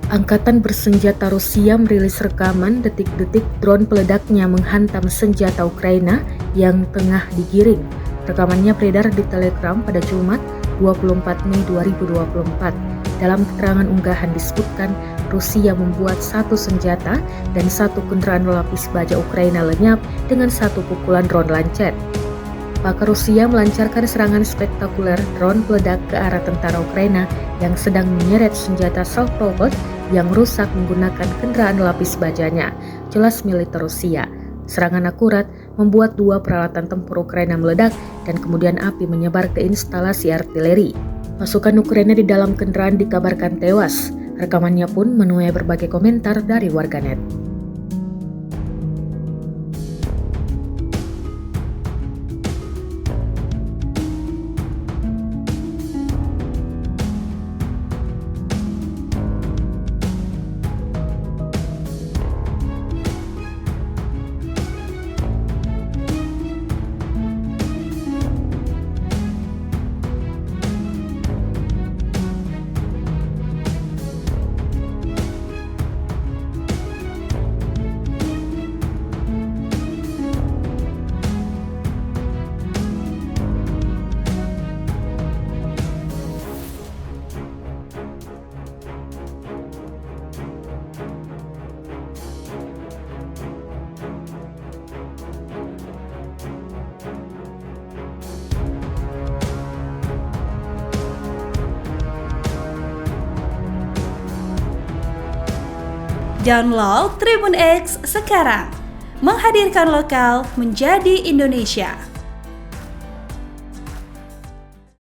Angkatan bersenjata Rusia merilis rekaman detik-detik drone peledaknya menghantam senjata Ukraina yang tengah digiring. Rekamannya beredar di Telegram pada Jumat 24 Mei 2024. Dalam keterangan unggahan disebutkan Rusia membuat satu senjata dan satu kendaraan lapis baja Ukraina lenyap dengan satu pukulan drone lancet. Maka Rusia melancarkan serangan spektakuler drone peledak ke arah tentara Ukraina yang sedang menyeret senjata self-propelled yang rusak menggunakan kendaraan lapis bajanya, jelas militer Rusia. Serangan akurat membuat dua peralatan tempur Ukraina meledak dan kemudian api menyebar ke instalasi artileri. Pasukan Ukraina di dalam kendaraan dikabarkan tewas. Rekamannya pun menuai berbagai komentar dari warganet. Download Tribun X sekarang, menghadirkan lokal menjadi Indonesia.